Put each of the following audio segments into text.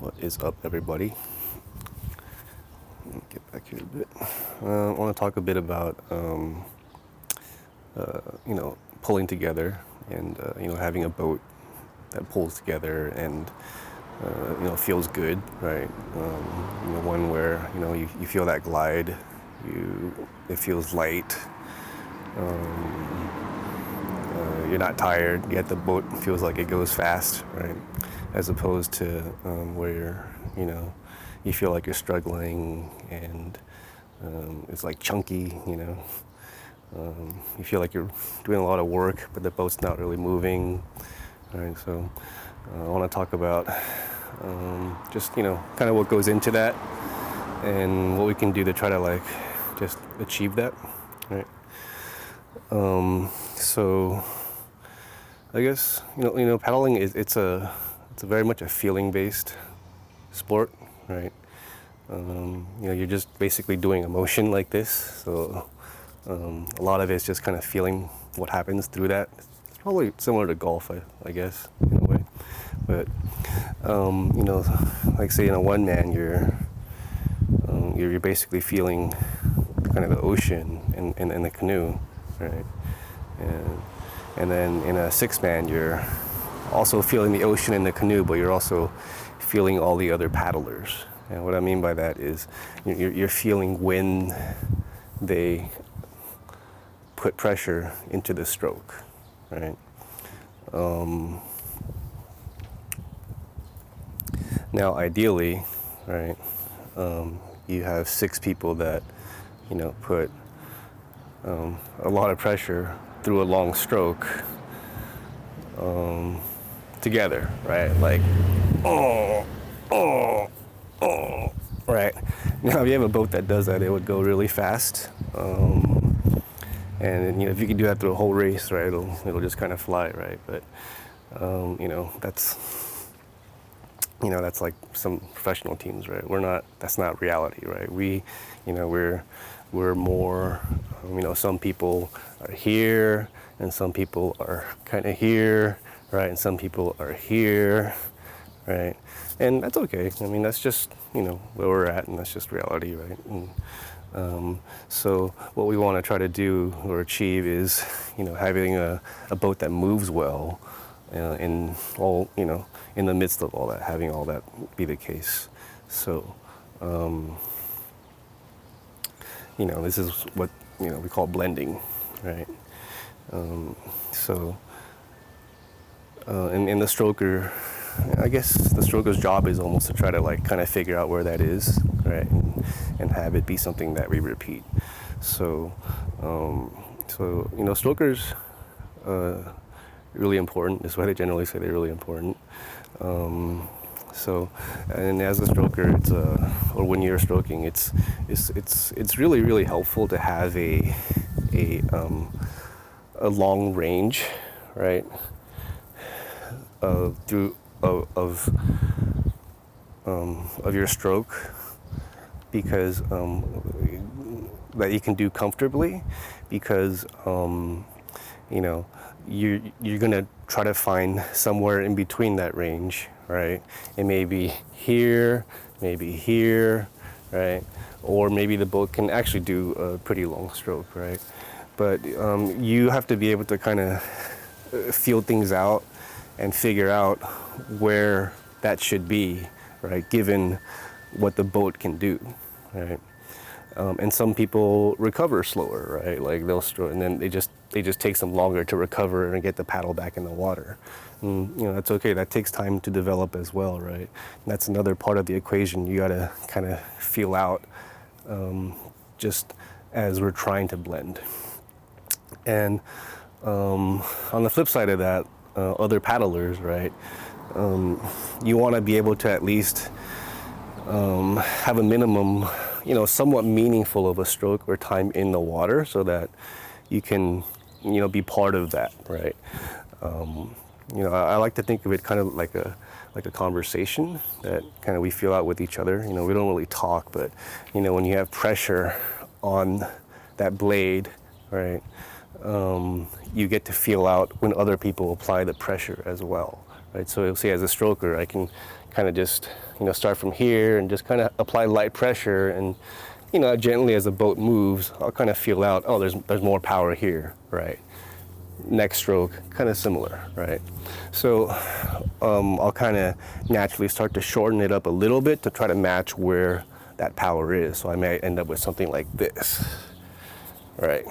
What is up, everybody? Let me get back here a bit. I want to talk a bit about, pulling together and, having a boat that pulls together and, feels good, right? One where, you feel that glide, it feels light, you're not tired, yet the boat feels like it goes fast, right? As opposed to where you feel like you're struggling and it's like chunky, you feel like you're doing a lot of work, but the boat's not really moving. All right, so I want to talk about just kind of what goes into that and what we can do to try to just achieve that, right? So I guess paddling is it's very much a feeling-based sport, right? You're just basically doing a motion like this, so a lot of it's just kind of feeling what happens through that. It's probably similar to golf, I guess, in a way. But like say in a one man, you're basically feeling kind of the ocean in the canoe, right? And then in a six man, you're also feeling the ocean in the canoe, but you're also feeling all the other paddlers. And what I mean by that is you're feeling when they put pressure into the stroke, right? Now, ideally, right, you have six people that, put a lot of pressure through a long stroke together, right? Like, right. Now, if you have a boat that does that, it would go really fast. And if you could do that through a whole race, right, it'll just kind of fly, right? But that's like some professional teams, right? That's not reality, right? We're more, some people are here and some people are kind of here, right? And some people are here, right? And that's okay. I mean, that's just, where we're at, and that's just reality, right? And, so what we want to try to do or achieve is, having a boat that moves well, in all, in the midst of all that, having all that be the case. So, this is what, we call blending, right? And the stroker, I guess the stroker's job is almost to try to kind of figure out where that is, right? And have it be something that we repeat. So, strokers, really important. That's why they generally say they're really important. And as a stroker, or when you're stroking, it's really, really helpful to have a long range, right? Of your stroke, because that you can do comfortably, because you're gonna try to find somewhere in between that range, right? It may be here, maybe here, right? Or maybe the boat can actually do a pretty long stroke, right? But you have to be able to kind of feel things out and figure out where that should be, right? Given what the boat can do, right? And some people recover slower, right? Like they'll stroke, and then they just takes them longer to recover and get the paddle back in the water. And, that's okay. That takes time to develop as well, right? And that's another part of the equation you got to kind of feel out, just as we're trying to blend. And on the flip side of that, other paddlers, right? You want to be able to at least have a minimum, somewhat meaningful of a stroke or time in the water, so that you can, be part of that, right? I like to think of it kind of like a conversation that kind of we feel out with each other. We don't really talk, but when you have pressure on that blade, right? You get to feel out when other people apply the pressure as well, right? So you'll see, as a stroker, I can kind of just, start from here and just kind of apply light pressure, and, gently as the boat moves, I'll kind of feel out, oh, there's more power here, right? Next stroke, kind of similar, right? So I'll kind of naturally start to shorten it up a little bit to try to match where that power is. So I may end up with something like this, right?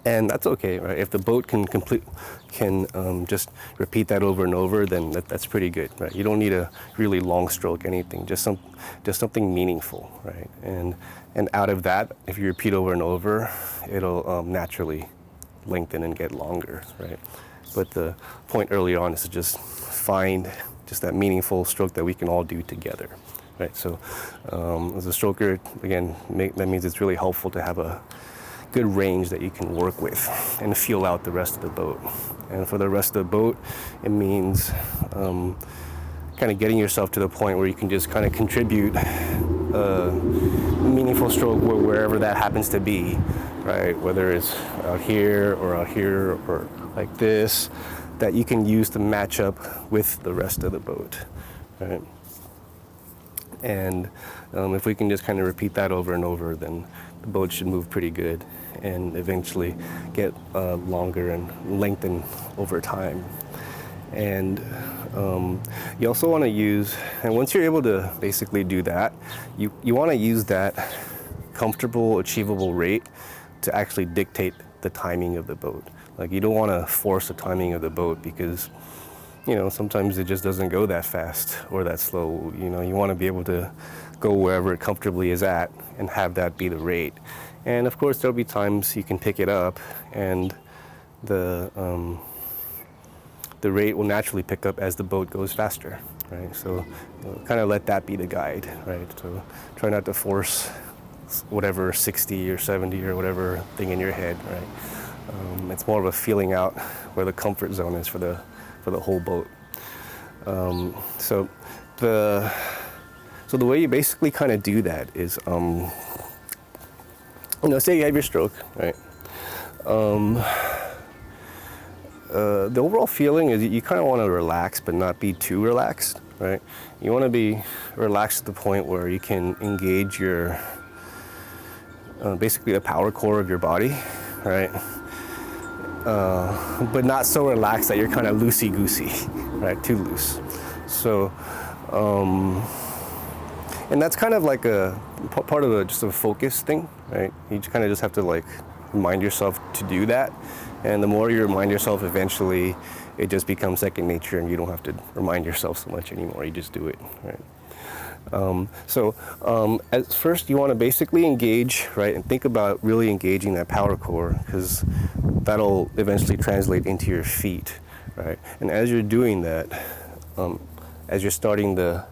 And that's okay, right? If the boat can just repeat that over and over, then that's pretty good, right? You don't need a really long stroke, anything, just something meaningful, right? And out of that, if you repeat over and over, it'll naturally lengthen and get longer, right? But the point earlier on is to just find just that meaningful stroke that we can all do together, right? So as a stroker, again, that means it's really helpful to have a good range that you can work with and feel out the rest of the boat. And for the rest of the boat, it means kind of getting yourself to the point where you can just kind of contribute a meaningful stroke wherever that happens to be, right? Whether it's out here or like this, that you can use to match up with the rest of the boat, right? And if we can just kind of repeat that over and over, then the boat should move pretty good and eventually get longer and lengthen over time. And you also want to use, and once you're able to basically do that, you want to use that comfortable, achievable rate to actually dictate the timing of the boat. Like, you don't want to force the timing of the boat because, sometimes it just doesn't go that fast or that slow. You want to be able to go wherever it comfortably is at and have that be the rate. And of course, there'll be times you can pick it up and the rate will naturally pick up as the boat goes faster, right? So kind of let that be the guide, right? So try not to force whatever 60 or 70 or whatever thing in your head, right? It's more of a feeling out where the comfort zone is for the whole boat. So the way you basically kind of do that is, say you have your stroke, right? The overall feeling is you kind of want to relax, but not be too relaxed, right? You want to be relaxed to the point where you can engage your, basically the power core of your body, right? But not so relaxed that you're kind of loosey-goosey, right? Too loose. So, and that's kind of like a part of just a focus thing, right? You kind of just have to like remind yourself to do that. And the more you remind yourself, eventually it just becomes second nature and you don't have to remind yourself so much anymore. You just do it, right? At first you want to basically engage, right? And think about really engaging that power core, because that'll eventually translate into your feet, right? And as you're doing that, as you're starting the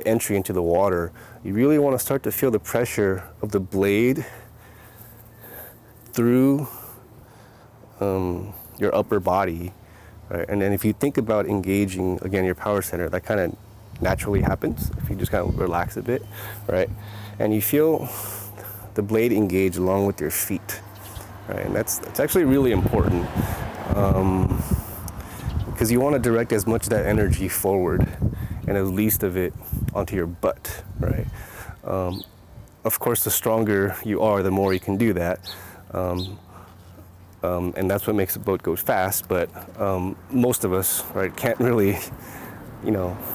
entry into the water, you really want to start to feel the pressure of the blade through your upper body, right? And then if you think about engaging, again, your power center, that kind of naturally happens if you just kind of relax a bit, right? And you feel the blade engage along with your feet, right? And that's actually really important, because you want to direct as much of that energy forward and as least of it onto your butt, right? Of course, the stronger you are, the more you can do that. And that's what makes the boat go fast, but most of us, right, can't really,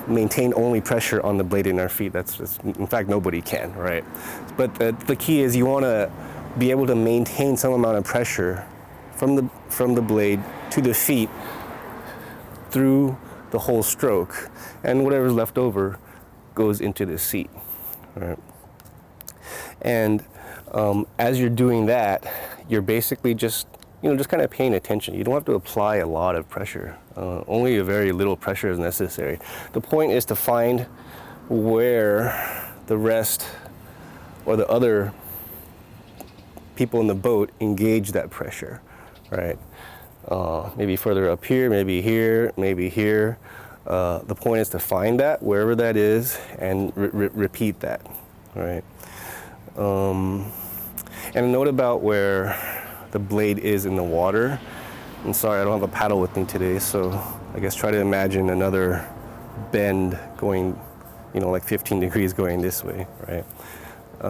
maintain only pressure on the blade in our feet. In fact, nobody can, right? But the key is you want to be able to maintain some amount of pressure from the blade to the feet through the whole stroke, and whatever's left over goes into the seat, right? And as you're doing that, you're basically just kind of paying attention. You don't have to apply a lot of pressure. Only a very little pressure is necessary. The point is to find where the rest or the other people in the boat engage that pressure, right? Maybe further up here, maybe here, maybe here. The point is to find that wherever that is and repeat that, right? And a note about where the blade is in the water. I'm sorry, I don't have a paddle with me today, so I guess try to imagine another bend going, like 15 degrees going this way, right? I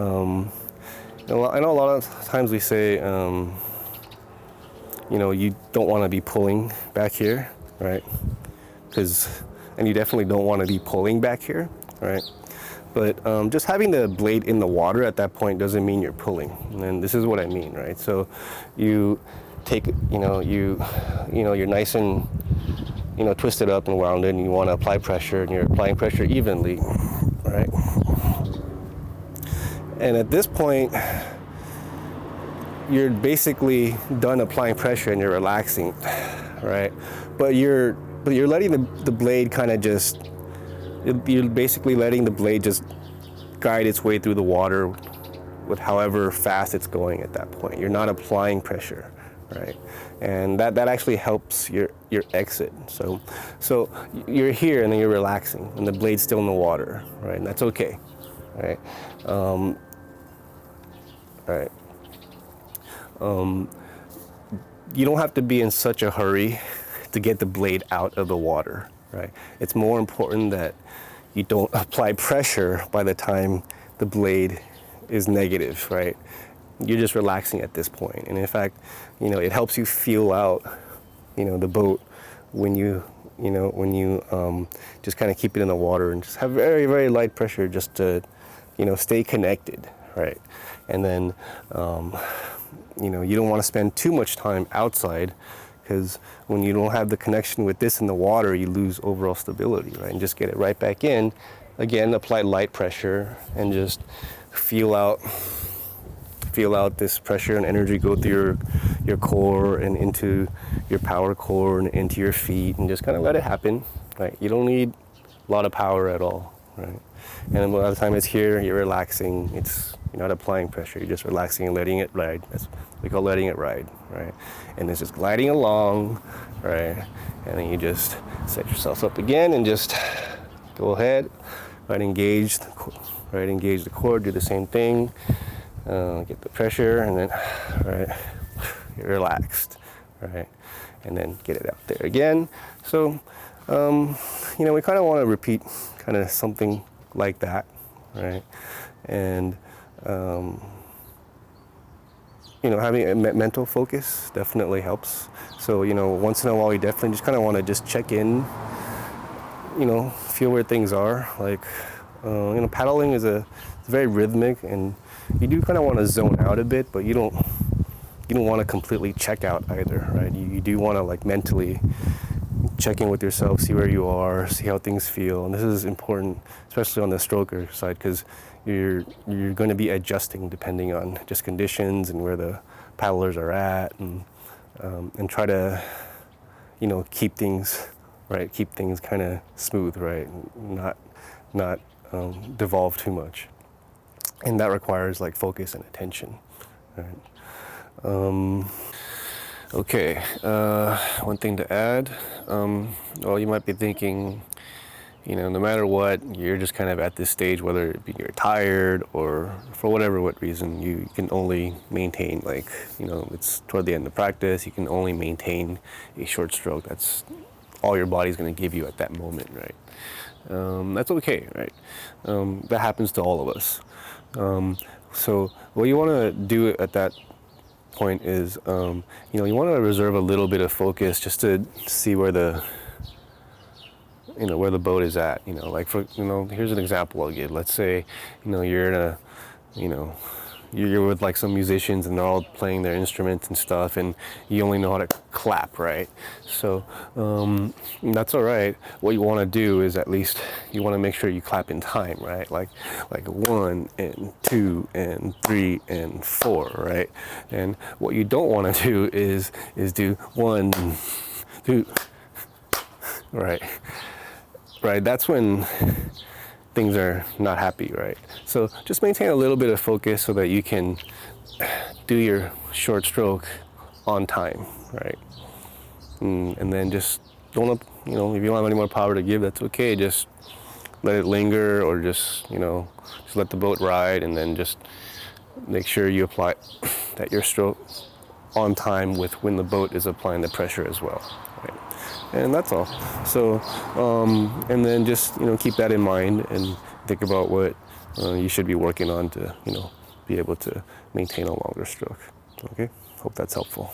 know a lot of times we say, you don't want to be pulling back here, right? And you definitely don't want to be pulling back here, right? But just having the blade in the water at that point doesn't mean you're pulling. And this is what I mean, right? So you take, you're nice and, twisted up and wound and you want to apply pressure, and you're applying pressure evenly, right? And at this point, you're basically done applying pressure and you're relaxing, right? But you're letting the blade kind of just, you're basically letting the blade just guide its way through the water with however fast it's going at that point. You're not applying pressure, right? And that actually helps your exit. So you're here and then you're relaxing and the blade's still in the water, right? And that's okay, right? Right. You don't have to be in such a hurry to get the blade out of the water, right? It's more important that you don't apply pressure by the time the blade is negative, right? You're just relaxing at this point. And in fact, it helps you feel out, the boat when you just kind of keep it in the water and just have very, very light pressure just to, stay connected, right? And then, you don't want to spend too much time outside, because when you don't have the connection with this in the water, you lose overall stability, right? And just get it right back in. Again, apply light pressure and just feel out this pressure and energy go through your core and into your power core and into your feet, and just kind of let it happen, right? You don't need a lot of power at all, right? And by the time it's here, you're relaxing. You're not applying pressure. You're just relaxing and letting it ride. That's what we call letting it ride, right? And it's just gliding along, right? And then you just set yourself up again and just go ahead, right? Engage the core. Do the same thing. Get the pressure, and then, right, you're relaxed, right? And then get it out there again. So, we kind of want to repeat kind of something like that, right? And having a mental focus definitely helps. So, once in a while, you definitely just kind of want to just check in, feel where things are. Like, paddling is it's very rhythmic, and you do kind of want to zone out a bit, but you don't want to completely check out either, right? You do want to like mentally check in with yourself, see where you are, see how things feel. And this is important, especially on the stroker side, because you're going to be adjusting depending on just conditions and where the paddlers are at, and try to keep things kind of smooth, right? Not devolve too much, and that requires like focus and attention, right? Okay, one thing to add, well, you might be thinking, no matter what, you're just kind of at this stage, whether it be you're tired or for what reason, you can only maintain, like, it's toward the end of practice, you can only maintain a short stroke. That's all your body's going to give you at that moment, right? That's okay, right? That happens to all of us. So what you want to do at that point is, you want to reserve a little bit of focus just to see where the boat is at. Like here's an example I'll give. Let's say, you're in a, you're with like some musicians and they're all playing their instruments and stuff, and you only know how to clap, right? So that's all right. What you want to do is at least you want to make sure you clap in time, right? Like 1 and 2 and 3 and 4, right? And what you don't want to do is do 1, 2, right? Right. That's when things are not happy, right? So just maintain a little bit of focus so that you can do your short stroke on time, right? And then just don't, if you don't have any more power to give, that's okay. Just let it linger, or just let the boat ride, and then just make sure you apply that your stroke on time with when the boat is applying the pressure as well. Right? And that's all. So, and then just, keep that in mind and think about what you should be working on to, be able to maintain a longer stroke. Okay, hope that's helpful.